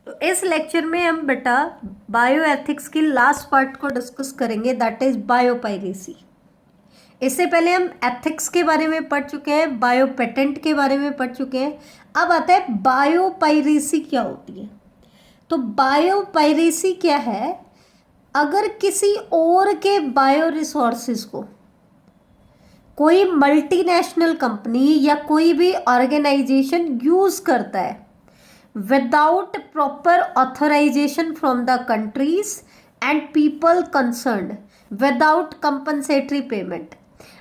तो इस लेक्चर में हम बेटा बायो एथिक्स की लास्ट पार्ट को डिस्कस करेंगे, दैट इज बायोपायरेसी। इससे पहले हम एथिक्स के बारे में पढ़ चुके हैं, बायो पेटेंट के बारे में पढ़ चुके हैं। अब आता है बायोपायरेसी क्या होती है। तो बायोपायरेसी क्या है, अगर किसी और के बायो रिसोर्सेज को कोई मल्टीनेशनल कंपनी या कोई भी ऑर्गेनाइजेशन यूज करता है without proper authorization from the countries and people concerned without compensatory payment,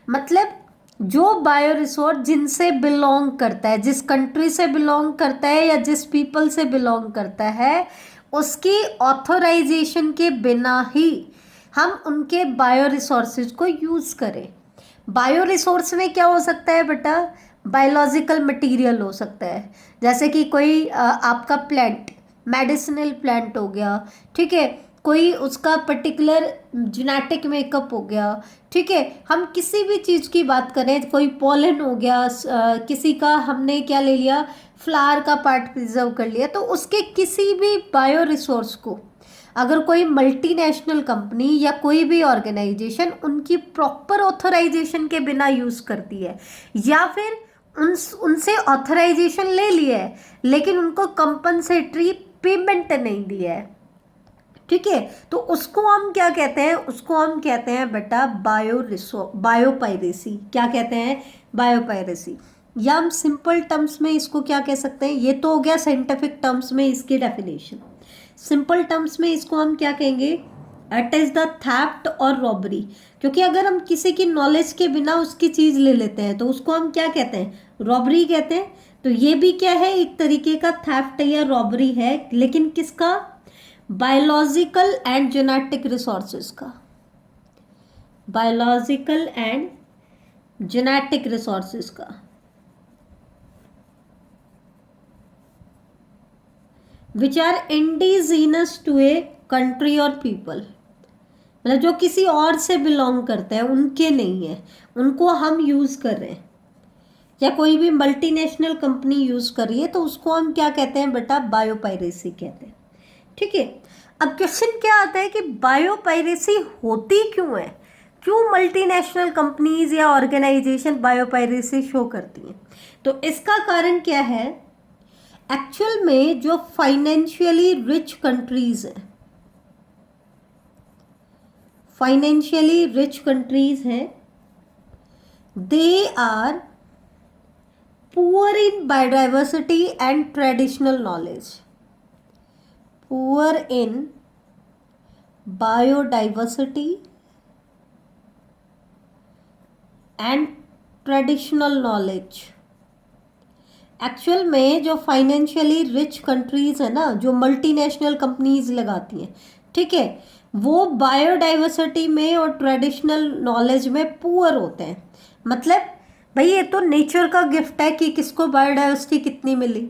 मतलब जो बायो रिसोर्स जिनसे बिलोंग करता है, जिस कंट्री से बिलोंग करता है या जिस पीपल से बिलोंग करता है, उसकी ऑथराइजेशन के बिना ही हम उनके बायो रिसोर्सेज को यूज करें। बायो रिसोर्स में क्या हो सकता है बेटा, बायोलॉजिकल मटेरियल हो सकता है, जैसे कि कोई आपका प्लांट, मेडिसिनल प्लांट हो गया, ठीक है, कोई उसका पर्टिकुलर जेनेटिक मेकअप हो गया, ठीक है। हम किसी भी चीज़ की बात करें, कोई पॉलन हो गया, किसी का हमने क्या ले लिया, फ्लावर का पार्ट प्रिजर्व कर लिया, तो उसके किसी भी बायो रिसोर्स को अगर कोई मल्टीनेशनल कंपनी या कोई भी ऑर्गेनाइजेशन उनकी प्रॉपर ऑथराइजेशन के बिना यूज़ करती है, या फिर उनसे ऑथराइजेशन ले लिया है लेकिन उनको कंपनसेटरी पेमेंट नहीं दिया है, ठीक है, तो उसको हम क्या कहते हैं, उसको हम कहते हैं बेटा बायोपायरेसी। क्या कहते हैं, बायोपायरेसी। या हम सिंपल टर्म्स में इसको क्या कह सकते हैं, ये तो हो गया साइंटिफिक टर्म्स में इसकी डेफिनेशन। सिंपल टर्म्स में इसको हम क्या कहेंगे, इट इज द थेफ्ट और रॉबरी। क्योंकि अगर हम किसी की नॉलेज के बिना उसकी चीज ले लेते हैं तो उसको हम क्या कहते हैं, रॉबरी कहते हैं। तो ये भी क्या है, एक तरीके का थेफ्ट या रॉबरी है, लेकिन किसका, बायोलॉजिकल एंड जेनेटिक रिसोर्सेज का, बायोलॉजिकल एंड जेनेटिक रिसोर्सेज का। Which are indigenous to a country और पीपल, मतलब जो किसी और से बिलोंग करते हैं, उनके नहीं है, उनको हम यूज कर रहे हैं, या कोई भी मल्टीनेशनल कंपनी यूज कर रही है, तो उसको हम क्या कहते हैं बेटा, बायोपायरेसी कहते हैं, ठीक है। अब क्वेश्चन क्या आता है कि बायोपायरेसी होती क्यों है, क्यों मल्टीनेशनल कंपनीज या ऑर्गेनाइजेशन बायोपायरेसी शो करती हैं। तो इसका कारण क्या है, एक्चुअल में जो फाइनेंशियली रिच कंट्रीज हैं, फाइनेंशियली रिच कंट्रीज हैं, they are poor in biodiversity and traditional knowledge, poor in biodiversity and traditional knowledge. Actual में जो फाइनेंशियली रिच कंट्रीज है ना, जो मल्टीनेशनल कंपनीज लगाती हैं, ठीक है, वो बायोडाइवर्सिटी में और ट्रेडिशनल नॉलेज में पुअर होते हैं। मतलब भाई ये तो नेचर का गिफ्ट है कि किसको बायोडाइवर्सिटी कितनी मिली।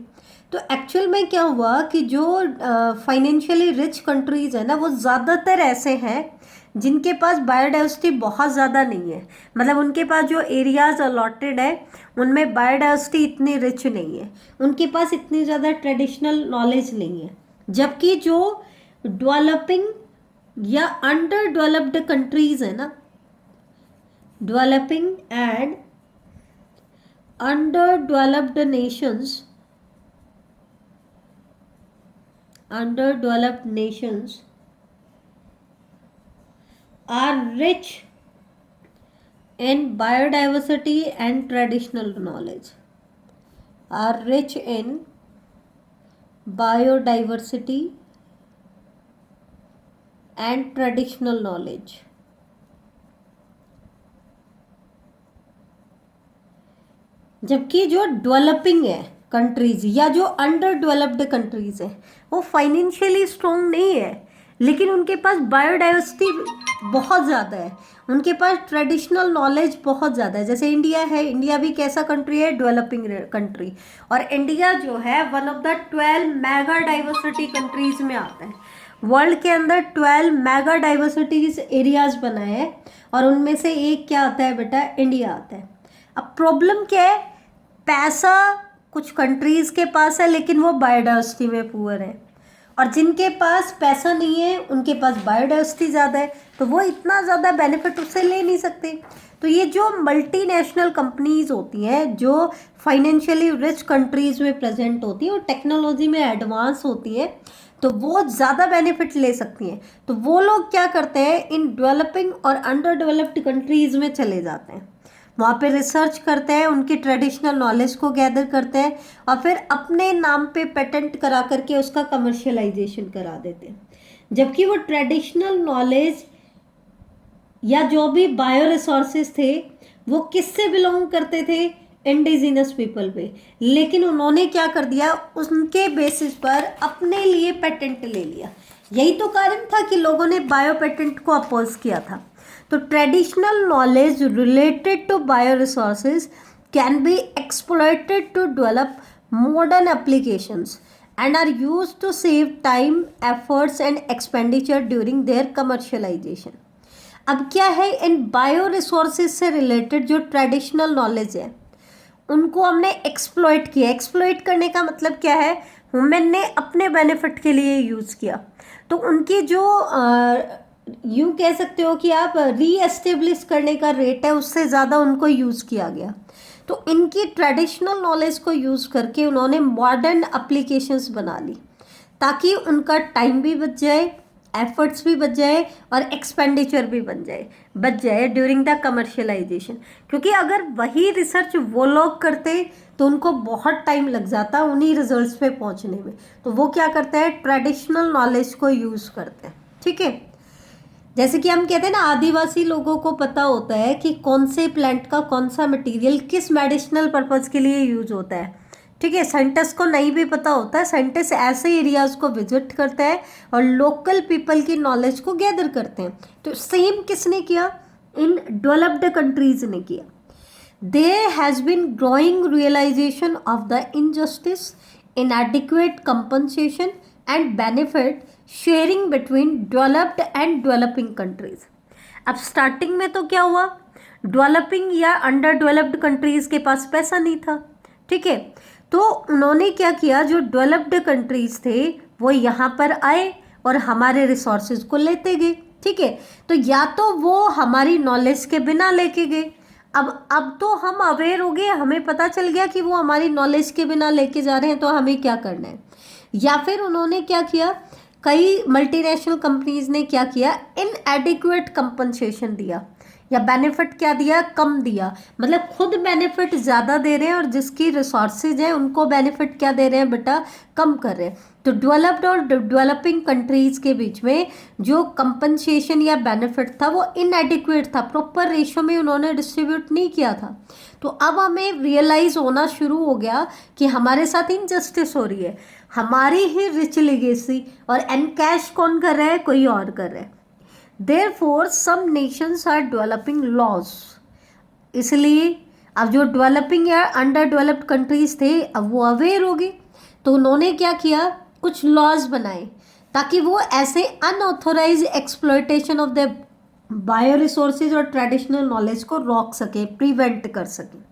तो एक्चुअल में क्या हुआ कि जो फाइनेंशियली रिच कंट्रीज है ना, वो ज़्यादातर ऐसे हैं जिनके पास बायोडाइवर्सिटी बहुत ज़्यादा नहीं है, मतलब उनके पास जो एरियाज अलॉटेड है उनमें बायोडाइवर्सिटी इतनी रिच नहीं है, उनके पास इतनी ज़्यादा ट्रेडिशनल नॉलेज नहीं है। जबकि जो डेवलपिंग या अंडर डेवलप्ड कंट्रीज है ना, developing and under developed Nations, underdeveloped nations are rich in biodiversity and traditional knowledge, are rich in biodiversity and traditional knowledge। जबकि जो डेवलपिंग है कंट्रीज या जो अंडर डेवलप्ड कंट्रीज है, वो फाइनेंशियली स्ट्रॉन्ग नहीं है, लेकिन उनके पास बायोडाइवर्सिटी बहुत ज़्यादा है, उनके पास ट्रेडिशनल नॉलेज बहुत ज़्यादा है। जैसे इंडिया है, इंडिया भी कैसा कंट्री है, डेवलपिंग कंट्री, और इंडिया जो है one of the 12 mega diversity countries में आता है। वर्ल्ड के अंदर 12 मेगा डाइवर्सिटीज एरियाज बनाए हैं, और उनमें से एक क्या आता है बेटा, इंडिया आता है। अब प्रॉब्लम क्या है, पैसा कुछ कंट्रीज के पास है लेकिन वो बायोडाइवर्सिटी में पुअर है, और जिनके पास पैसा नहीं है उनके पास बायोडाइवर्सिटी ज़्यादा है, तो वो इतना ज़्यादा बेनिफिट उससे ले नहीं सकते। तो ये जो मल्टीनेशनल कंपनीज होती हैं जो फाइनेंशियली रिच कंट्रीज में प्रेजेंट होती हैं और टेक्नोलॉजी में एडवांस होती है, तो वो ज़्यादा बेनिफिट ले सकती हैं। तो वो लोग क्या करते हैं, इन डेवलपिंग और अंडर डेवलप्ड कंट्रीज़ में चले जाते हैं, वहाँ पे रिसर्च करते हैं, उनकी ट्रेडिशनल नॉलेज को गैदर करते हैं और फिर अपने नाम पे पेटेंट करा करके उसका कमर्शियलाइजेशन करा देते हैं। जबकि वो ट्रेडिशनल नॉलेज या जो भी बायो रिसोर्सेज थे वो किससे बिलोंग करते थे, इंडिजिनस पीपल पे, लेकिन उन्होंने क्या कर दिया, उनके बेसिस पर अपने लिए पेटेंट ले लिया। यही तो कारण था कि लोगों ने बायो पेटेंट को अपोज किया था। तो traditional knowledge related to bio resources can be exploited to develop modern applications and are used to save time, efforts and expenditure during their commercialization. अब क्या है, इन बायो रिसोर्सेज से रिलेटेड जो traditional knowledge है उनको हमने एक्सप्लॉइट किया। Exploit करने का मतलब क्या है, ह्यूमन ने अपने बेनिफिट के लिए यूज़ किया। तो उनकी जो यूँ कह सकते हो कि आप रीएस्टेब्लिश करने का रेट है उससे ज़्यादा उनको यूज़ किया गया। तो इनकी ट्रेडिशनल नॉलेज को यूज़ करके उन्होंने मॉडर्न एप्लीकेशंस बना ली ताकि उनका टाइम भी बच जाए, एफर्ट्स भी बच जाए और एक्सपेंडिचर भी बच जाए ड्यूरिंग द कमर्शियलाइजेशन। क्योंकि अगर वही रिसर्च वो लोग करते तो उनको बहुत टाइम लग जाता उन्हीं रिजल्ट्स पे पहुंचने में। तो वो क्या करते हैं, ट्रेडिशनल नॉलेज को यूज़ करते हैं। ठीक है, जैसे कि हम कहते हैं ना, आदिवासी लोगों को पता होता है कि कौन से प्लांट का कौन सा मटेरियल किस मेडिसिनल पर्पज़ के लिए यूज होता है। ठीक है, साइंटिस्ट को नहीं भी पता होता है, साइंटिस्ट ऐसे एरियाज़ को विजिट करते हैं और लोकल पीपल की नॉलेज को गैदर करते हैं। तो सेम किसने किया, इन डेवलप्ड कंट्रीज ने किया। There has been growing realization of the injustice, inadequate compensation and benefit sharing between developed and developing countries. अब स्टार्टिंग में तो क्या हुआ, डेवलपिंग या अंडर डेवलप्ड कंट्रीज के पास पैसा नहीं था। ठीक है, तो उन्होंने क्या किया, जो डेवलप्ड कंट्रीज थे वो यहाँ पर आए और हमारे रिसोर्सेज को लेते गए। ठीक है, तो या तो वो हमारी नॉलेज के बिना लेके गए, अब तो हम अवेयर हो गए, हमें पता चल गया कि वो हमारी नॉलेज के बिना लेके जा रहे हैं, तो हमें क्या करना है। या फिर उन्होंने क्या किया, कई मल्टीनेशनल कंपनीज ने क्या किया, इनएडिक्वेट कंपनसेशन दिया या बेनिफिट क्या दिया, कम दिया। मतलब खुद बेनिफिट ज़्यादा दे रहे हैं और जिसकी रिसोर्सेज हैं उनको बेनिफिट क्या दे रहे हैं बेटा, कम कर रहे हैं। तो डेवलप्ड और डेवलपिंग कंट्रीज़ के बीच में जो कंपनसेशन या बेनिफिट था वो इनएडिक्वेट था, प्रॉपर रेशो में उन्होंने डिस्ट्रीब्यूट नहीं किया था। तो अब हमें रियलाइज़ होना शुरू हो गया कि हमारे साथ इनजस्टिस हो रही है, हमारी ही रिच लेगेसी और एनकैश कौन कर रहा है, कोई और कर रहा है। Therefore, some nations are developing laws. इसलिए अब जो डेवलपिंग या अंडर डेवलप्ड कंट्रीज थे अब वो अवेयर हो गए, तो उन्होंने क्या किया, कुछ लॉज बनाए ताकि वो ऐसे unauthorized exploitation of the bio resources और ट्रेडिशनल नॉलेज को रोक सके, प्रिवेंट कर सके।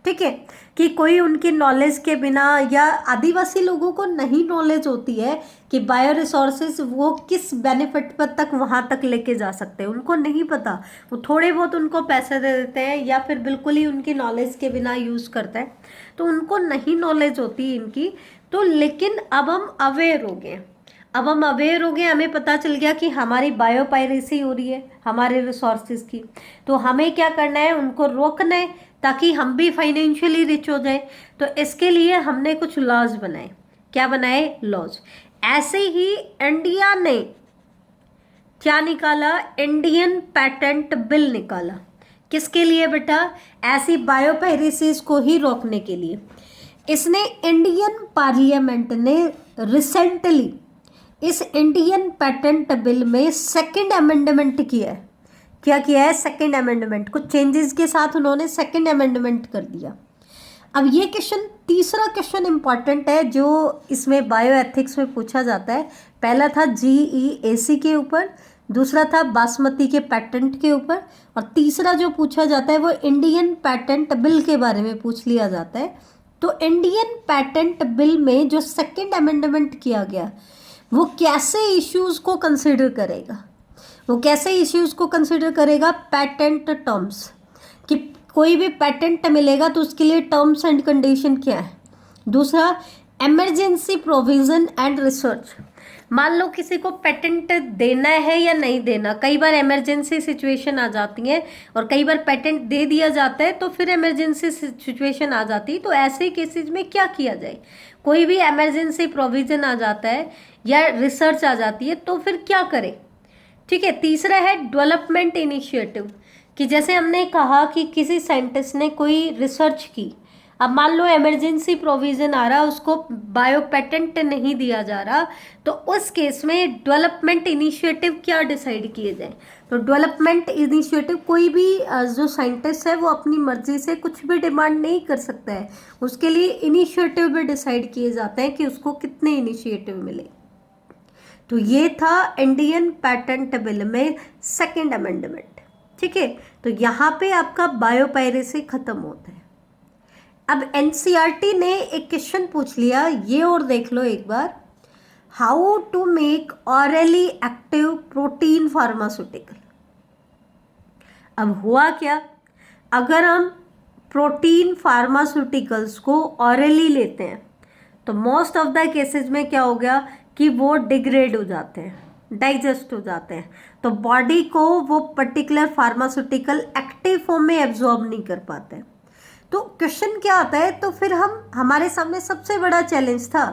ठीक है, कि कोई उनकी नॉलेज के बिना, या आदिवासी लोगों को नहीं नॉलेज होती है कि बायो रिसोर्सेज वो किस बेनिफिट पर तक वहाँ तक लेके जा सकते हैं, उनको नहीं पता। वो थोड़े बहुत उनको पैसे दे देते हैं या फिर बिल्कुल ही उनकी नॉलेज के बिना यूज़ करते हैं, तो उनको नहीं नॉलेज होती इनकी। तो लेकिन अब हम अवेयर हो गए, हमें पता चल गया कि हमारी बायो पायरेसी हो रही है हमारे रिसोर्सेज की। तो हमें क्या करना है, उनको रोकना है ताकि हम भी फाइनेंशियली रिच हो जाए। तो इसके लिए हमने कुछ लॉज बनाए। क्या बनाए, लॉज। ऐसे ही इंडिया ने क्या निकाला, इंडियन पेटेंट बिल निकाला। किसके लिए बेटा, ऐसी बायो पायरेसीज को ही रोकने के लिए। इसने इंडियन पार्लियामेंट ने रिसेंटली इस इंडियन पेटेंट बिल में सेकंड अमेंडमेंट किया है। क्या किया है, सेकंड अमेंडमेंट, कुछ चेंजेस के साथ उन्होंने सेकंड अमेंडमेंट कर दिया। अब ये क्वेश्चन, तीसरा क्वेश्चन इंपॉर्टेंट है जो इसमें बायो एथिक्स में पूछा जाता है। पहला था GEAC के ऊपर, दूसरा था बासमती के पेटेंट के ऊपर, और तीसरा जो पूछा जाता है वो इंडियन पेटेंट बिल के बारे में पूछ लिया जाता है। तो इंडियन पेटेंट बिल में जो सेकंड अमेंडमेंट किया गया वो कैसे इश्यूज को कंसिडर करेगा, वो कैसे इश्यूज को कंसिडर करेगा, पेटेंट टर्म्स, कि कोई भी पेटेंट मिलेगा तो उसके लिए टर्म्स एंड कंडीशन क्या है। दूसरा, इमरजेंसी प्रोविजन एंड रिसर्च, मान लो किसी को पेटेंट देना है या नहीं देना, कई बार इमरजेंसी सिचुएशन आ जाती है और कई बार पेटेंट दे दिया जाता है तो फिर इमरजेंसी सिचुएशन आ जाती है, तो ऐसे केसेस में क्या किया जाए। कोई भी इमरजेंसी प्रोविजन आ जाता है या रिसर्च आ जाती है तो फिर क्या करें। ठीक है। तीसरा है डेवलपमेंट इनिशिएटिव, कि जैसे हमने कहा कि किसी साइंटिस्ट ने कोई रिसर्च की, अब मान लो इमरजेंसी प्रोविजन आ रहा, उसको बायो पेटेंट नहीं दिया जा रहा, तो उस केस में डेवलपमेंट इनिशिएटिव क्या डिसाइड किए जाए। तो डेवलपमेंट इनिशिएटिव, कोई भी जो साइंटिस्ट है वो अपनी मर्जी से कुछ भी डिमांड नहीं कर सकता है, उसके लिए इनिशिएटिव भी डिसाइड किए जाते हैं कि उसको कितने इनिशिएटिव मिले। तो ये था इंडियन पेटेंट बिल में सेकेंड अमेंडमेंट। ठीक है, तो यहाँ पे आपका बायोपायरेसी खत्म होता है। अब एनसीईआरटी ने एक क्वेश्चन पूछ लिया, ये और देख लो एक बार, how to make orally active protein pharmaceutical. अब हुआ क्या, अगर हम प्रोटीन फार्मास्यूटिकल्स को ऑरली लेते हैं तो मोस्ट ऑफ द केसेस में क्या हो गया कि वो डिग्रेड हो जाते हैं, डाइजेस्ट हो जाते हैं, तो बॉडी को वो पर्टिकुलर फार्मास्यूटिकल एक्टिव फॉर्म में एब्जॉर्ब नहीं कर पाते। तो क्वेश्चन क्या आता है, तो फिर हमारे सामने सबसे बड़ा चैलेंज था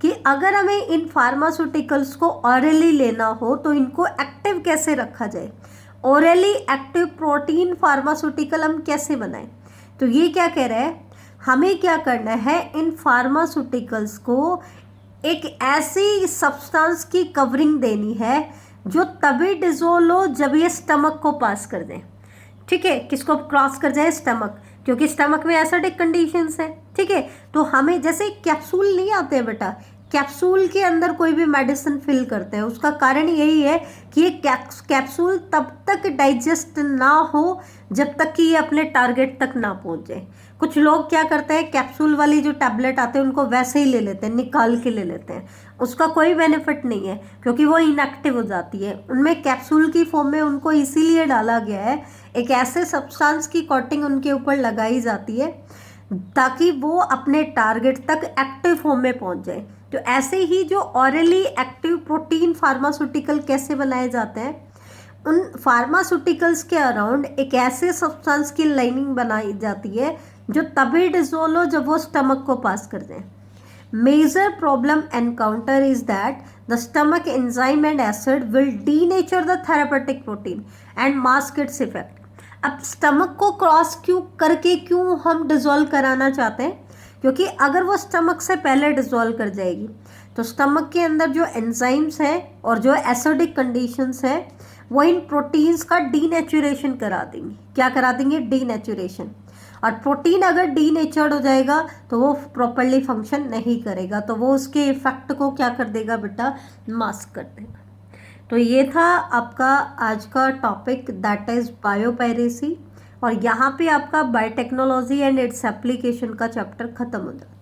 कि अगर हमें इन फार्मास्यूटिकल्स को ऑरली लेना हो तो इनको एक्टिव कैसे रखा जाए, ऑरली एक्टिव प्रोटीन फार्मास्यूटिकल हम कैसे बनाएं। तो ये क्या कह रहा है, हमें क्या करना है, इन फार्मास्यूटिकल्स को एक ऐसी सब्सटेंस की कवरिंग देनी है जो तभी डिजोल्व हो जब ये स्टमक को पास कर दें। ठीक है, किसको क्रॉस कर जाए, स्टमक, क्योंकि स्टमक में एसिडिक कंडीशंस है। ठीक है, तो हमें जैसे कैप्सूल नहीं आते हैं बेटा, कैप्सूल के अंदर कोई भी मेडिसिन फिल करते हैं, उसका कारण यही है कि ये कैप्सूल तब तक डाइजेस्ट ना हो जब तक कि ये अपने टारगेट तक ना पहुंच जाए। कुछ लोग क्या करते हैं, कैप्सूल वाली जो टैबलेट आते हैं उनको वैसे ही ले लेते हैं, निकाल के ले लेते हैं, उसका कोई बेनिफिट नहीं है क्योंकि वो इनएक्टिव हो जाती है। उनमें कैप्सूल की फॉर्म में उनको इसीलिए डाला गया है, एक ऐसे सब्सटेंस की कोटिंग उनके ऊपर लगाई जाती है ताकि वो अपने टारगेट तक एक्टिव फॉर्म में पहुंच जाए। तो ऐसे ही जो ऑरली एक्टिव प्रोटीन फार्मास्यूटिकल कैसे बनाए जाते हैं, उन फार्मास्यूटिकल्स के अराउंड एक ऐसे सब्सटेंस की लाइनिंग बनाई जाती है जो तभी डिजोल्व हो जब वो स्टमक को पास कर दें। Major problem encounter is that the stomach enzyme and acid will denature the therapeutic protein and mask its effect. अब स्टमक को क्रॉस क्यों हम डिजोल्व कराना चाहते हैं, क्योंकि अगर वो स्टमक से पहले डिजोल्व कर जाएगी तो स्टमक के अंदर जो एंजाइम्स हैं और जो एसिडिक कंडीशंस है वो इन प्रोटीन्स का डीनेचुरेशन करा देंगी। क्या करा देंगे, डीनेचुरेशन। और प्रोटीन अगर डीनेचर्ड हो जाएगा तो वो प्रॉपरली फंक्शन नहीं करेगा, तो वो उसके इफेक्ट को क्या कर देगा बेटा, मास्क कर देगा। तो ये था आपका आज का टॉपिक, दैट इज बायोपायरेसी, और यहाँ पे आपका बायोटेक्नोलॉजी एंड इट्स एप्लीकेशन का चैप्टर खत्म हो जाता है।